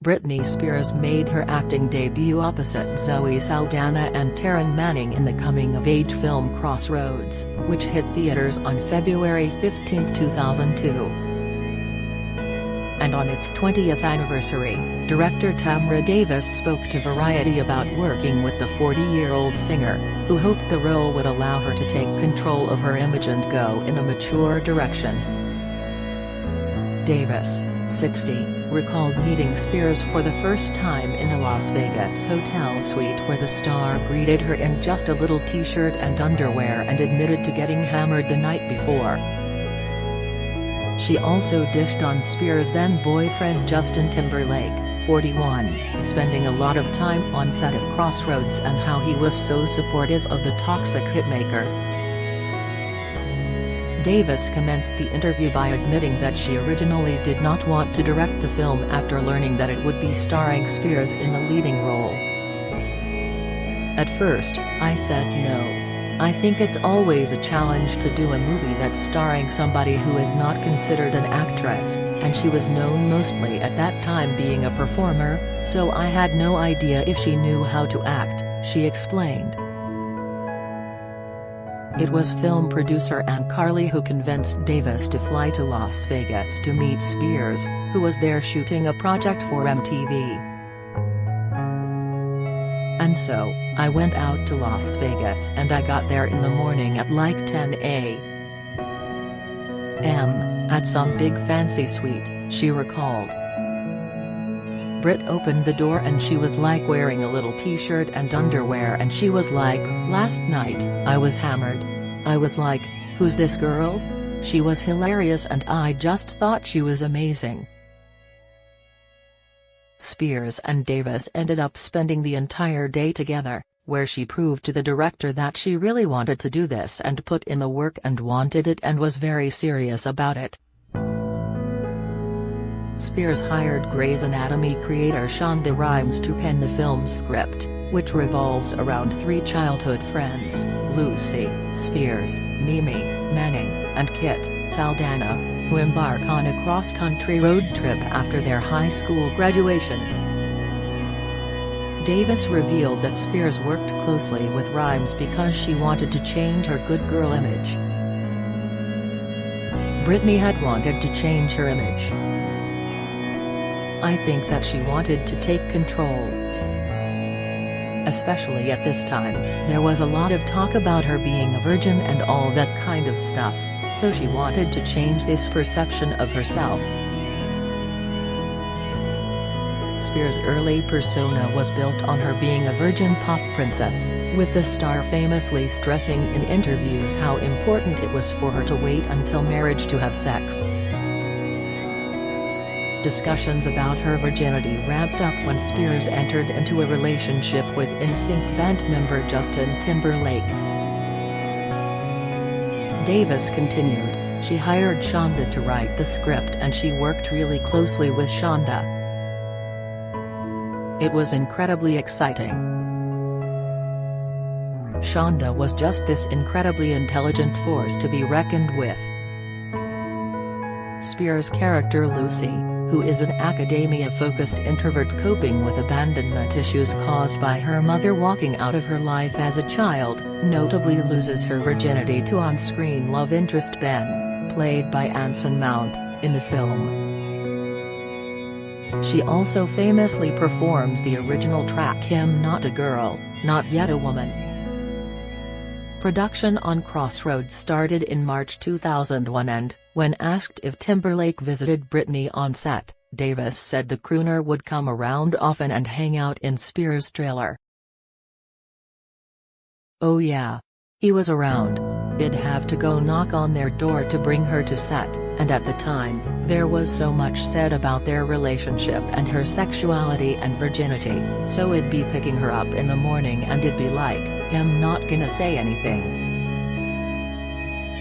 Britney Spears made her acting debut opposite Zoe Saldana and Taryn Manning in the coming-of-age film Crossroads, which hit theaters on February 15, 2002. And on its 20th anniversary, director Tamra Davis spoke to Variety about working with the 40-year-old singer, who hoped the role would allow her to take control of her image and go in a mature direction. Davis, 60, recalled meeting Spears for the first time in a Las Vegas hotel suite where the star greeted her in just a little t-shirt and underwear and admitted to getting hammered the night before. She also dished on Spears' then-boyfriend Justin Timberlake, 41, spending a lot of time on set of Crossroads and how he was so supportive of the toxic hitmaker. Davis commenced the interview by admitting that she originally did not want to direct the film after learning that it would be starring Spears in the leading role. "At first, I said no. I think it's always a challenge to do a movie that's starring somebody who is not considered an actress, and she was known mostly at that time being a performer, so I had no idea if she knew how to act," she explained. It was film producer Ann Carley who convinced Davis to fly to Las Vegas to meet Spears, who was there shooting a project for MTV. "And so, I went out to Las Vegas and I got there in the morning at like 10 a.m. at some big fancy suite," she recalled. Brit opened the door and she was like wearing a little t-shirt and underwear and she was like, "Last night, I was hammered. I was like, who's this girl? She was hilarious and I just thought she was amazing." Spears and Davis ended up spending the entire day together, where she proved to the director that she really wanted to do this and put in the work and wanted it and was very serious about it. Spears hired Grey's Anatomy creator Shonda Rhimes to pen the film's script, which revolves around three childhood friends, Lucy, Spears, Mimi, Manning, and Kit, Saldana, who embark on a cross-country road trip after their high school graduation. Davis revealed that Spears worked closely with Rhimes because she wanted to change her good girl image. Britney had wanted to change her image. "I think that she wanted to take control. Especially at this time, there was a lot of talk about her being a virgin and all that kind of stuff, so she wanted to change this perception of herself." Spears' early persona was built on her being a virgin pop princess, with the star famously stressing in interviews how important it was for her to wait until marriage to have sex. Discussions about her virginity ramped up when Spears entered into a relationship with NSYNC band member Justin Timberlake. Davis continued, "She hired Shonda to write the script and she worked really closely with Shonda. It was incredibly exciting. Shonda was just this incredibly intelligent force to be reckoned with." Spears' character Lucy, who is an academia-focused introvert coping with abandonment issues caused by her mother walking out of her life as a child, notably loses her virginity to on-screen love interest Ben, played by Anson Mount, in the film. She also famously performs the original track "I'm Not a Girl, Not Yet a Woman." Production on Crossroads started in March 2001 and, when asked if Timberlake visited Britney on set, Davis said the crooner would come around often and hang out in Spears' trailer. "Oh yeah. He was around. I'd have to go knock on their door to bring her to set, and at the time, there was so much said about their relationship and her sexuality and virginity, so I'd be picking her up in the morning and it'd be like, I'm not gonna say anything.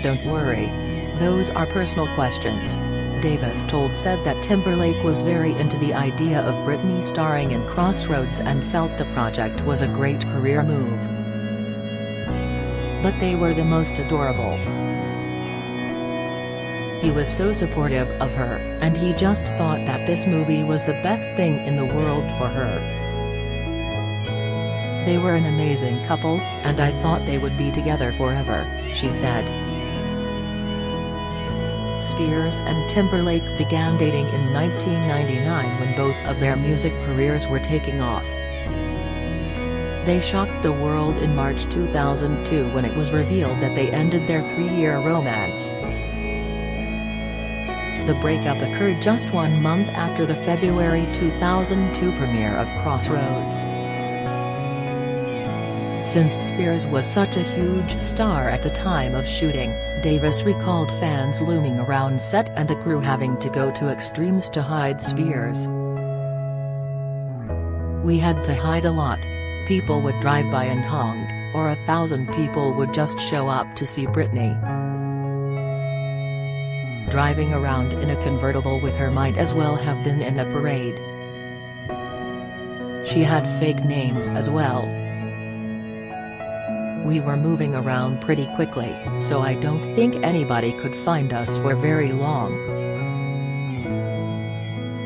Don't worry. Those are personal questions." Davis said that Timberlake was very into the idea of Britney starring in Crossroads and felt the project was a great career move. "But they were the most adorable. He was so supportive of her, and he just thought that this movie was the best thing in the world for her. They were an amazing couple, and I thought they would be together forever, she said. Spears and Timberlake began dating in 1999 when both of their music careers were taking off. They shocked the world in March 2002 when it was revealed that they ended their 3-year romance. The breakup occurred just 1 month after the February 2002 premiere of Crossroads. Since Spears was such a huge star at the time of shooting, Davis recalled fans looming around set and the crew having to go to extremes to hide Spears. "We had to hide a lot. People would drive by and honk, or 1,000 people would just show up to see Britney. Driving around in a convertible with her might as well have been in a parade. She had fake names as well. We were moving around pretty quickly, so I don't think anybody could find us for very long.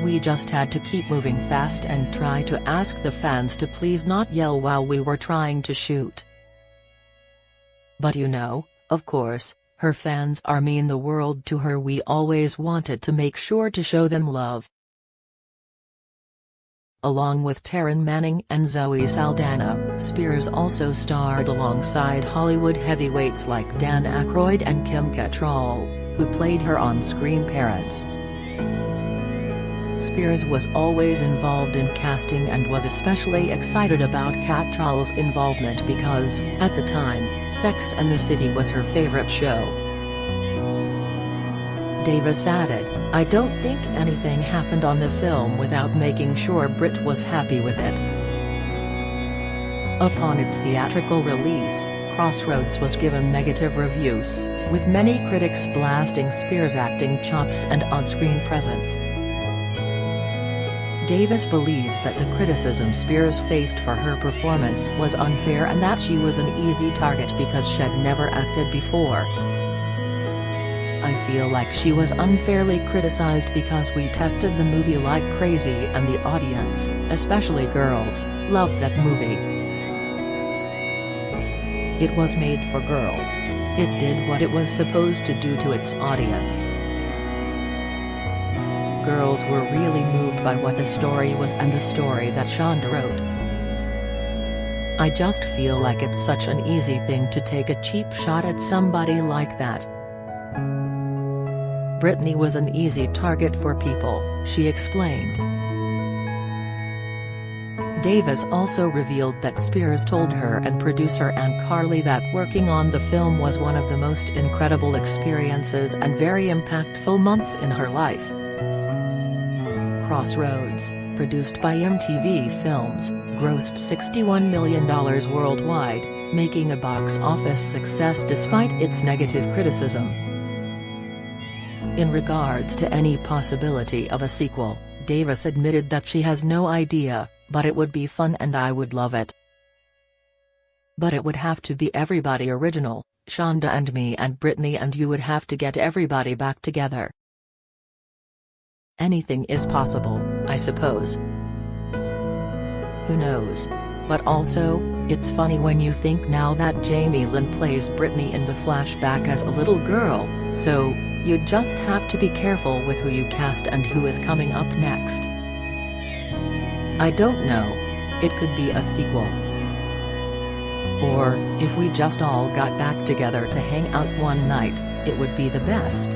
We just had to keep moving fast and try to ask the fans to please not yell while we were trying to shoot. But you know, of course, her fans are mean the world to her. We always wanted to make sure to show them love." Along with Taryn Manning and Zoe Saldana, Spears also starred alongside Hollywood heavyweights like Dan Aykroyd and Kim Cattrall, who played her on-screen parents. Spears was always involved in casting and was especially excited about Cattrall's involvement because, at the time, Sex and the City was her favorite show. Davis added, "I don't think anything happened on the film without making sure Brit was happy with it." Upon its theatrical release, Crossroads was given negative reviews, with many critics blasting Spears' acting chops and on-screen presence. Davis believes that the criticism Spears faced for her performance was unfair and that she was an easy target because she'd never acted before. "I feel like she was unfairly criticized because we tested the movie like crazy and the audience, especially girls, loved that movie. It was made for girls. It did what it was supposed to do to its audience. Girls were really moved by what the story was and the story that Shonda wrote. I just feel like it's such an easy thing to take a cheap shot at somebody like that. Britney was an easy target for people," she explained. Davis also revealed that Spears told her and producer Ann Carley that working on the film was one of the most incredible experiences and very impactful months in her life. Crossroads, produced by MTV Films, grossed $61 million worldwide, making a box office success despite its negative criticism. In regards to any possibility of a sequel, Davis admitted that she has no idea, but it would be fun and I would love it. But it would have to be everybody original, Shonda and me and Britney, and you would have to get everybody back together. Anything is possible, I suppose. Who knows? But also, it's funny when you think now that Jamie Lynn plays Britney in the flashback as a little girl, so, you just have to be careful with who you cast and who is coming up next. I don't know. It could be a sequel. Or, if we just all got back together to hang out one night, it would be the best.